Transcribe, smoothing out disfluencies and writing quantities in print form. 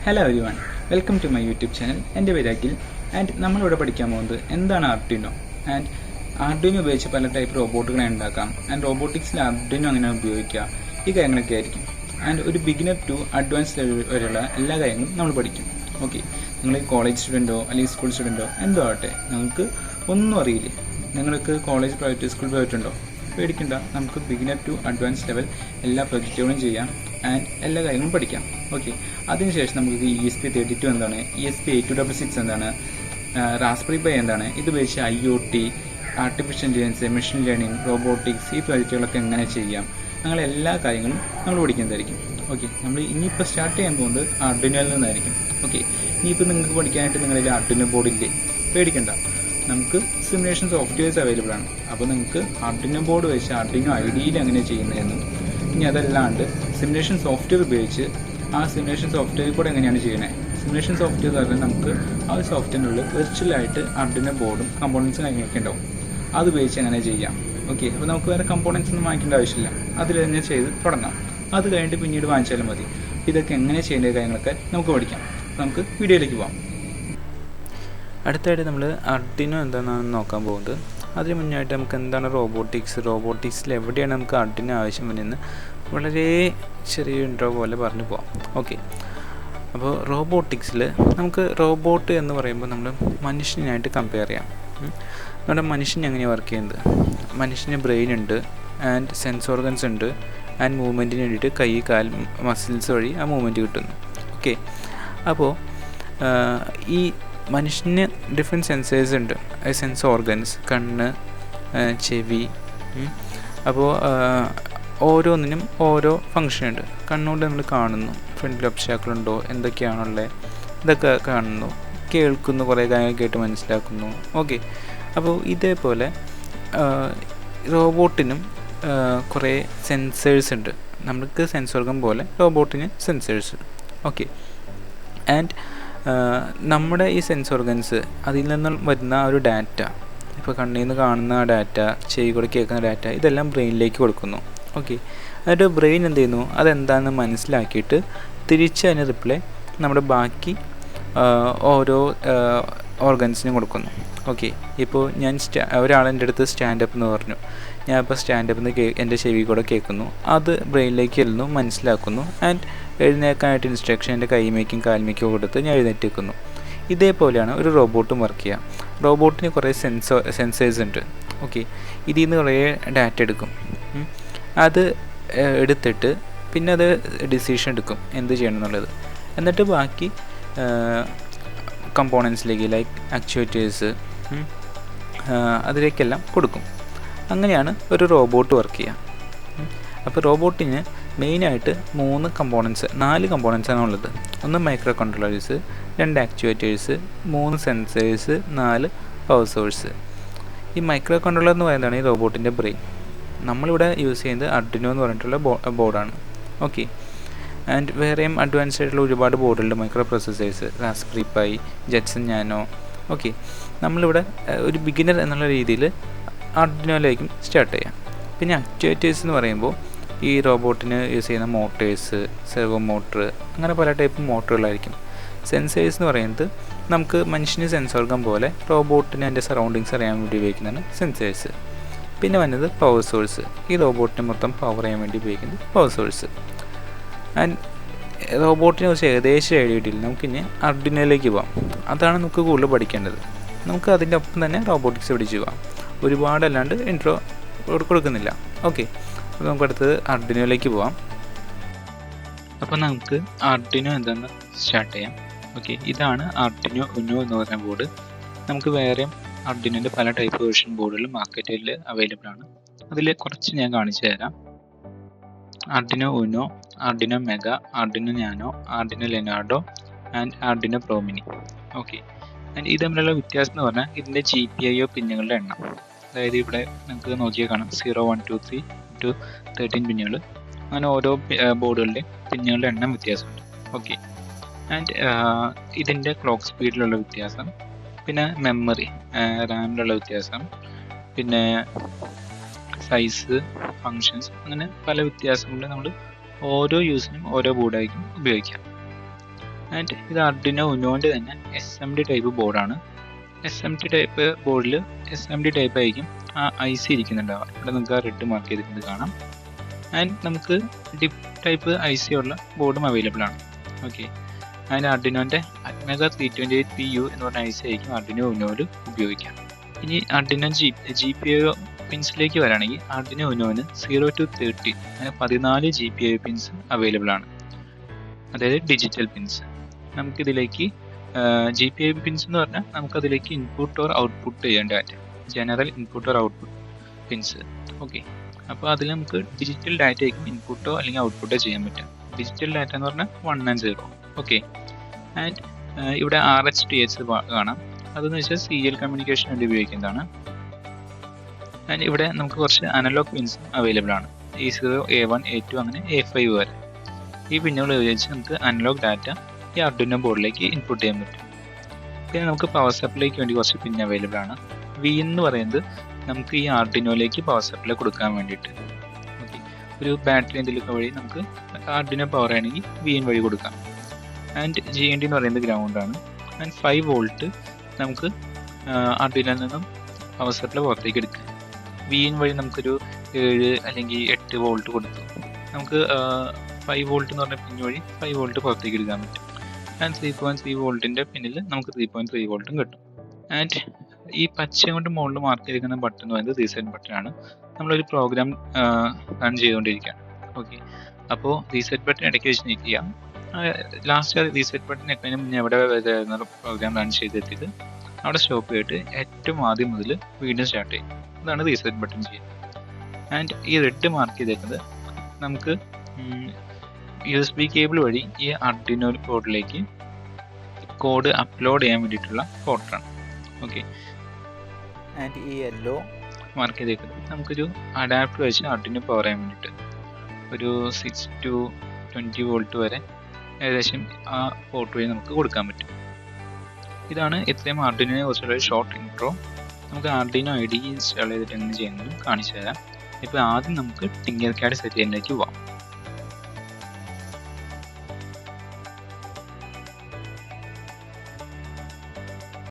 Hello everyone, welcome to my YouTube channel. എൻ്റെ പേര് Akhil and നമ്മളിവിടെ പഠിക്കാൻ പോകുന്നത് എന്താണ് ആർഡിനോ ആൻഡ് ആർഡിനോ ഉപയോഗിച്ച് പല ടൈപ്പ് റോബോട്ടുകളെ ഉണ്ടാക്കാം ആൻഡ് റോബോട്ടിക്സിൽ ആർഡിനോ അങ്ങനെ ഉപയോഗിക്കുക, ഈ കാര്യങ്ങളൊക്കെ ആയിരിക്കും. ആൻഡ് ഒരു ബിഗിനർ ടു അഡ്വാൻസ് ലെവൽ വരെയുള്ള എല്ലാ കാര്യങ്ങളും നമ്മൾ പഠിക്കും. ഓക്കെ, നിങ്ങൾ കോളേജ് സ്റ്റുഡൻറ്റോ അല്ലെങ്കിൽ സ്കൂൾ സ്റ്റുഡൻറ്റോ എന്തോ ആവട്ടെ, നിങ്ങൾക്ക് ഒന്നും അറിയില്ലേ, നിങ്ങൾക്ക് കോളേജ് പ്രൈവറ്റ് സ്കൂൾ പ്രൈവറ്റ് ഉണ്ടോ, പേടിക്കണ്ട. നമുക്ക് ബിഗിനർ ടു അഡ്വാൻസ് ലെവൽ എല്ലാ പ്രൊജക്റ്റുകളും ചെയ്യാം ആൻഡ് എല്ലാ കാര്യങ്ങളും പഠിക്കാം. ഓക്കെ, അതിനുശേഷം നമുക്ക് ESP32 എന്താണ്, ESP8266 എന്താണ്, റാസ്ബെറി പൈ എന്താണ്, ഇത് ഉപയോഗിച്ച് IoT, artificial intelligence, machine learning, robotics ഈ പ്രൊജക്റ്റുകളൊക്കെ എങ്ങനെ ചെയ്യാം, അങ്ങനെ എല്ലാ കാര്യങ്ങളും നമ്മൾ പഠിക്കുന്നതായിരിക്കും. ഓക്കെ, നമ്മൾ ഇനിയിപ്പോൾ സ്റ്റാർട്ട് ചെയ്യാൻ പോകുന്നത് ആർഡിനോയിൽ നിന്നായിരിക്കും. ഓക്കെ, ഇനിയിപ്പോൾ നിങ്ങൾക്ക് പഠിക്കാനായിട്ട് നിങ്ങളിൽ ആർഡിനോ ബോർഡ് ഇല്ലേ, പേടിക്കണ്ട. നമുക്ക് സിമുലേഷൻ സോഫ്റ്റ്വെയർസ് അവൈലബിൾ ആണ്. അപ്പോൾ നിങ്ങൾക്ക് ആർഡിനോ ബോർഡ് വെച്ച് ആർഡിനോ IDEയിൽ എങ്ങനെ ചെയ്യുന്നതെന്നും, ഇനി അതല്ലാണ്ട് സിമുലേഷൻ സോഫ്റ്റ്വെയർ ഉപയോഗിച്ച് ആ സിമുലേഷൻ സോഫ്റ്റ്വെയർ കൂടെ എങ്ങനെയാണ് ചെയ്യുന്നത്, സിമുലേഷൻ സോഫ്റ്റ്വെയർ പറഞ്ഞാൽ നമുക്ക് ആ ഒരു സോഫ്റ്റ്വെയറിനുള്ളിൽ വെർച്വലായിട്ട് ആർഡിനോ ബോർഡും കമ്പോണൻസും കാര്യങ്ങളൊക്കെ ഉണ്ടാവും, അത് ഉപയോഗിച്ച് എങ്ങനെ ചെയ്യാം. ഓക്കെ, അപ്പോൾ നമുക്ക് വേറെ കമ്പോണൻസ് ഒന്നും വാങ്ങിക്കേണ്ട ആവശ്യമില്ല, അതിൽ തന്നെ ചെയ്ത് തുടങ്ങാം. അത് കഴിഞ്ഞിട്ട് പിന്നീട് വാങ്ങിച്ചാലും മതി. ഇതൊക്കെ എങ്ങനെ ചെയ്യേണ്ട കാര്യങ്ങളൊക്കെ നമുക്ക് പഠിക്കാം. നമുക്ക് വീഡിയോയിലേക്ക് പോകാം. അടുത്തായിട്ട് നമ്മൾ ആർഡിനോ എന്താണെന്ന് നോക്കാൻ പോകുന്നത്. അതിന് മുന്നായിട്ട് നമുക്ക് എന്താണ് റോബോട്ടിക്സിൽ എവിടെയാണ് നമുക്ക് ആർഡിനോ ആവശ്യം വരുന്നത് വളരെ ചെറിയ ഇൻട്രോ പോലെ പറഞ്ഞു പോകാം. ഓക്കെ, അപ്പോൾ റോബോട്ടിക്സിൽ നമുക്ക് റോബോട്ട് എന്ന് പറയുമ്പോൾ നമ്മൾ മനുഷ്യനായിട്ട് കമ്പയർ ചെയ്യാം. നമ്മുടെ മനുഷ്യൻ എങ്ങനെയാണ് വർക്ക് ചെയ്യുന്നത്, മനുഷ്യന് ബ്രെയിൻ ഉണ്ട് ആൻഡ് സെൻസ് ഓർഗൻസ് ഉണ്ട് ആൻഡ് മൂവ്മെൻറ്റിന് വേണ്ടിയിട്ട് കൈ കാൽ മസിൽസ് വഴി ആ മൂവ്മെൻറ്റ് കിട്ടുന്നു. ഓക്കെ, അപ്പോൾ ഈ മനുഷ്യന് ഡിഫറെൻറ്റ് സെൻസേഴ്സ് ഉണ്ട്, സെൻസ് ഓർഗൻസ്, കണ്ണ്, ചെവി. അപ്പോൾ ഓരോന്നിനും ഓരോ ഫങ്ഷൻ ഉണ്ട്. കണ്ണുകൊണ്ട് നമ്മൾ കാണുന്നു, ഫ്രണ്ടിൽ ഒബ്സ്റ്റാക്കിളുണ്ടോ, എന്തൊക്കെയാണുള്ളത് ഇതൊക്കെ കാണുന്നു, കേൾക്കുന്നു, കുറേ കാര്യങ്ങൾ കേട്ട് മനസ്സിലാക്കുന്നു. ഓക്കെ, അപ്പോൾ ഇതേപോലെ റോബോട്ടിനും കുറേ സെൻസേഴ്സ് ഉണ്ട്. നമുക്ക് സെൻസ് ഓർഗൻ പോലെ റോബോട്ടിന് സെൻസേഴ്സ്. ഓക്കെ, ആൻഡ് നമ്മുടെ ഈ സെൻസ് ഓർഗൻസ് അതിൽ നിന്നും വരുന്ന ഒരു ഡാറ്റ, ഇപ്പോൾ കണ്ണിൽ നിന്ന് കാണുന്ന ഡാറ്റ, ചെവി കൂടെ കേൾക്കുന്ന ഡാറ്റ, ഇതെല്ലാം ബ്രെയിനിലേക്ക് കൊടുക്കുന്നു. ഓക്കെ, എന്നിട്ട് ബ്രെയിൻ എന്ത് ചെയ്യുന്നു, അതെന്താണെന്ന് മനസ്സിലാക്കിയിട്ട് തിരിച്ച് അതിന് റിപ്ലൈ നമ്മുടെ ബാക്കി ഓരോ ഓർഗൻസിനും കൊടുക്കുന്നു. ഓക്കെ, ഇപ്പോൾ ഞാൻ ഒരാളെൻ്റെ അടുത്ത് സ്റ്റാൻഡപ്പ് എന്ന് പറഞ്ഞു, ഞാൻ ഇപ്പോൾ സ്റ്റാൻഡപ്പ് എന്ന് എൻ്റെ ചെവി കൂടെ കേൾക്കുന്നു, അത് ബ്രെയിനിലേക്ക് ചെല്ലുന്നു, മനസ്സിലാക്കുന്നു ആൻഡ് എഴുന്നേൽക്കാനായിട്ട് ഇൻസ്ട്രക്ഷൻ എൻ്റെ കൈമേക്കും കാൽമേക്കും കൊടുത്ത് ഞാൻ എഴുന്നേറ്റിക്കുന്നു. ഇതേപോലെയാണ് ഒരു റോബോട്ടും വർക്ക് ചെയ്യുക. റോബോട്ടിന് കുറേ സെൻസേഴ്സ് ഉണ്ട്. ഓക്കെ, ഇതിൽ നിന്ന് കുറേ ഡാറ്റ എടുക്കും. അത് എടുത്തിട്ട് പിന്നെ അത് ഡിസിഷൻ എടുക്കും എന്ത് ചെയ്യണം എന്നുള്ളത്. എന്നിട്ട് ബാക്കി കമ്പോണൻസിലേക്ക് ലൈക്ക് ആക്ച്വേറ്റേഴ്സ് അതിലേക്കെല്ലാം കൊടുക്കും. അങ്ങനെയാണ് ഒരു റോബോട്ട് വർക്ക് ചെയ്യുക. അപ്പോൾ റോബോട്ടിന് മെയിനായിട്ട് 4 കമ്പോണൻസാണ് ഉള്ളത്. ഒന്ന് micro controllers, 2 actuators, 3 sensors, 4 power source. ഈ മൈക്രോ കൺട്രോളർ എന്ന് പറയുന്നതാണ് ഈ റോബോട്ടിൻ്റെ ബ്രെയിൻ. നമ്മളിവിടെ യൂസ് ചെയ്യുന്നത് ആർഡിനോ എന്ന് പറഞ്ഞിട്ടുള്ള ബോർഡാണ്. ഓക്കെ, ആൻഡ് വേറെയും അഡ്വാൻസ്ഡ് ആയിട്ടുള്ള ഒരുപാട് ബോർഡുണ്ട്, micro processors, Raspberry Pi, Jetson Nano. Okay, നമ്മളിവിടെ ഒരു ബിഗിനർ എന്നുള്ള രീതിയിൽ ആർഡിനോയിലേക്കും സ്റ്റാർട്ട് ചെയ്യാം. പിന്നെ ആക്ച്വേറ്റേഴ്സ് എന്ന് പറയുമ്പോൾ ഈ റോബോട്ടിന് യൂസ് ചെയ്യുന്ന മോട്ടേഴ്സ്, സെർവോ മോട്ടർ, അങ്ങനെ പല ടൈപ്പ് മോട്ടറുകളായിരിക്കും. സെൻസേഴ്സ് എന്ന് പറയുന്നത് നമുക്ക് മനുഷ്യന് സെൻസ് ഓർഗൻ പോലെ റോബോട്ടിന് അതിൻ്റെ സറൗണ്ടിങ്സ് അറിയാൻ വേണ്ടി ഉപയോഗിക്കുന്നതാണ് സെൻസേഴ്സ്. പിന്നെ വന്നത് പവർ സോഴ്സ്, ഈ റോബോട്ടിന് മൊത്തം പവർ ചെയ്യാൻ വേണ്ടി ഉപയോഗിക്കുന്നത് പവർ സോഴ്സ്. ആൻഡ് റോബോട്ടിനെ കുറിച്ച് ഏകദേശം ഐഡിയ കിട്ടിയില്ല, നമുക്കിനി ആർഡിനോയിലേക്ക് പോകാം. അതാണ് നമുക്ക് കൂടുതൽ പഠിക്കേണ്ടത്. നമുക്ക് അതിൻ്റെ ഒപ്പം തന്നെ റോബോട്ടിക്സ് പഠിച്ചു പോകാം, ഒരുപാടല്ലാണ്ട് ഇൻട്രോ കൊടുക്കുന്നില്ല. ഓക്കെ, അപ്പോൾ നമുക്ക് അടുത്തത് ആർഡിനോയിലേക്ക് പോകാം. അപ്പോൾ നമുക്ക് ആർഡിനോ എന്താണെന്ന് സ്റ്റാർട്ട് ചെയ്യാം. ഓക്കെ, ഇതാണ് ആർഡിനോ ഉനോ എന്ന് പറയുന്ന ബോർഡ്. നമുക്ക് വേറെയും ആർഡിനോൻ്റെ പല ടൈപ്പ് വേർഷൻ ബോർഡുകൾ മാർക്കറ്റിൽ അവൈലബിൾ ആണ്. അതിൽ കുറച്ച് ഞാൻ കാണിച്ചു തരാം. Arduino Uno, Arduino Mega, Arduino Nano, Arduino Leonardo and Arduino Pro Mini. Okay, and ഇത് തമ്മിലുള്ള വ്യത്യാസം എന്ന് പറഞ്ഞാൽ ഇതിൻ്റെ GPIO പിന്നുകളുടെ എണ്ണം. അതായത് ഇവിടെ നമുക്ക് നോക്കിയാൽ കാണാം 0, 1, 2, 3 to 13 പിന്നുകൾ. അങ്ങനെ ഓരോ ബോർഡുകളുടെയും പിന്നുകളുടെ എണ്ണം വ്യത്യാസമുണ്ട്. ഓക്കെ, ആൻഡ് ഇതിൻ്റെ ക്ലോക്ക് സ്പീഡിലുള്ള വ്യത്യാസം, പിന്നെ മെമ്മറി റാമിലുള്ള വ്യത്യാസം, പിന്നെ സൈസ്, ഫങ്ഷൻസ്, അങ്ങനെ പല വ്യത്യാസങ്ങളിൽ നമ്മൾ ഓരോ യൂസിനും ഓരോ ബോർഡായിരിക്കും ഉപയോഗിക്കാം. ആൻഡ് ഇത് ആർഡിനോ ഉനോൻ്റെ തന്നെ SMD ടൈപ്പ് ബോർഡാണ്. SMD ടൈപ്പ് ബോർഡിൽ SMD ടൈപ്പ് ആയിരിക്കും ആ IC ഇരിക്കുന്നുണ്ടാവുക. ഇവിടെ നിങ്ങൾക്ക് ആ റെഡ് മാർക്ക് ചെയ്തിട്ടുണ്ട് കാണാം. ആൻഡ് നമുക്ക് ഡിപ്പ് ടൈപ്പ് IC ഉള്ള ബോർഡും അവൈലബിൾ ആണ്. ഓക്കെ, ആൻഡ് ആർഡിനോൻ്റെ അറ്റ്മെഗ 328PU എന്ന് പറഞ്ഞ IC ആയിരിക്കും ആർഡിനോ ഉനോയിൽ ഉപയോഗിക്കാം. ഇനി ആർഡിനോ GPIO പിൻസിലേക്ക് വരാണെങ്കിൽ ആർഡിനോ ഉനോന് 0 to 30 അങ്ങനെ 14 GPIO പിൻസ് അവൈലബിൾ ആണ്, അതായത് ഡിജിറ്റൽ പിൻസ്. നമുക്കിതിലേക്ക് GPIO പിൻസ് എന്ന് പറഞ്ഞാൽ നമുക്കതിലേക്ക് ഇൻപുട്ട് ഓർ ഔട്ട്പുട്ട് ചെയ്യേണ്ട data, general input or output pins. Okay, അപ്പോൾ അതിൽ നമുക്ക് ഡിജിറ്റൽ ഡാറ്റയ്ക്കും ഇൻപുട്ടോ അല്ലെങ്കിൽ ഔട്ട്പുട്ടോ ചെയ്യാൻ പറ്റും. ഡിജിറ്റൽ ഡാറ്റ എന്ന് പറഞ്ഞാൽ 1 and 0. ഓക്കെ, ആൻഡ് ഇവിടെ RHTH കാണാം. അതെന്ന് വെച്ചാൽ സീരിയൽ കമ്മ്യൂണിക്കേഷൻ വേണ്ടി ഉപയോഗിക്കുന്നതാണ്. ആൻഡ് ഇവിടെ നമുക്ക് കുറച്ച് അനലോഗ് പിൻസ് അവൈലബിൾ ആണ്. A0, A1, A2 അങ്ങനെ A5 വരെ. ഈ പിന്നുകൾ ഉപയോഗിച്ച് നമുക്ക് അനലോഗ് ഡാറ്റ ഈ ആർഡിനോ ബോർഡിലേക്ക് ഇൻപുട്ട് ചെയ്യാൻ പറ്റും. പിന്നെ നമുക്ക് പവർ സപ്ലൈക്ക് വേണ്ടി കുറച്ച് പിൻ അവൈലബിൾ ആണ്. V എന്ന് പറയുന്നത് നമുക്ക് ഈ ആർഡിനോയിലേക്ക് പവർ സപ്ലൈ കൊടുക്കാൻ വേണ്ടിയിട്ട്. ഓക്കെ, ഒരു ബാറ്ററി എന്തെങ്കിലുമൊക്കെ വഴി നമുക്ക് ആർഡിനോ പവർ ആണെങ്കിൽ VIN വഴി കൊടുക്കാം. ആൻഡ് GND എന്ന് പറയുന്നത് ഗ്രൗണ്ടാണ്. ആൻഡ് 5 volt നമുക്ക് ആർഡിനോയിൽ നിന്നും പവർ സപ്ലൈ പുറത്തേക്ക് എടുക്കാം. VIN വഴി നമുക്കൊരു 7 അല്ലെങ്കിൽ 8 volt കൊടുത്തു നമുക്ക് 5 volt എന്ന് പറഞ്ഞ പിൻ വഴി 5 volt പുറത്തേക്ക് എടുക്കാൻ പറ്റും. ആൻഡ് 3.3 voltൻ്റെ പിന്നിൽ നമുക്ക് 3.3 volt കിട്ടും. ആൻഡ് ഈ പച്ച കൊണ്ട് മുകളിൽ മാർക്ക് ചെയ്തിരിക്കുന്ന ബട്ടൺ എന്ന് പറയുന്നത് റീസെറ്റ് ബട്ടൺ ആണ്. നമ്മളൊരു പ്രോഗ്രാം റൺ ചെയ്തുകൊണ്ടിരിക്കുകയാണ്. ഓക്കെ, അപ്പോൾ റീസെറ്റ് ബട്ടൺ ഇടയ്ക്ക് വെച്ച് നിൽക്കുക. ലാസ്റ്റ് റീസെറ്റ് ബട്ടൺ എത്തുന്നതിന് മുന്നേ എവിടെ പ്രോഗ്രാം റൺ ചെയ്തെത്തിയത് അവിടെ സ്റ്റോപ്പ് ചെയ്തിട്ട് ഏറ്റവും ആദ്യം മുതൽ വീണ്ടും സ്റ്റാർട്ട് ചെയ്യും. അതാണ് റീസെറ്റ് ബട്ടൺ ചെയ്യുന്നത്. ആൻഡ് ഈ റെഡ് മാർക്ക് ചെയ്തേക്കുന്നത് നമുക്ക് USB കേബിൾ വഴി ഈ ആർഡിനോ ബോർഡിലേക്ക് കോഡ് അപ്ലോഡ് ചെയ്യാൻ വേണ്ടിയിട്ടുള്ള പോർട്ടാണ്. ഓക്കെ, ആൻഡ് ഈ യെല്ലോ മാർക്ക് ചെയ്തേക്കുന്നത് നമുക്കൊരു അഡാപ്റ്റർ വെച്ച് ആർഡിനോ പവർ ചെയ്യാൻ വേണ്ടിയിട്ട് ഒരു 6 to 20 volt വരെ ഏകദേശം ആ പോർട്ട് വഴി നമുക്ക് കൊടുക്കാൻ പറ്റും. ഇതാണ് ഇത്രയും ആർഡിനോയെ കുറിച്ചുള്ള ഒരു ഷോർട്ട് ഇൻട്രോ. നമുക്ക് ആർഡിനോ IDE ഇൻസ്റ്റാൾ ചെയ്തിട്ട് എങ്ങനെ ചെയ്യുന്നത് കാണിച്ചു തരാം. ഇപ്പോൾ ആദ്യം നമുക്ക് ടിങ്കർകാഡ് സെറ്റ് ചെയ്യുന്നതിലേക്ക് പോവാം.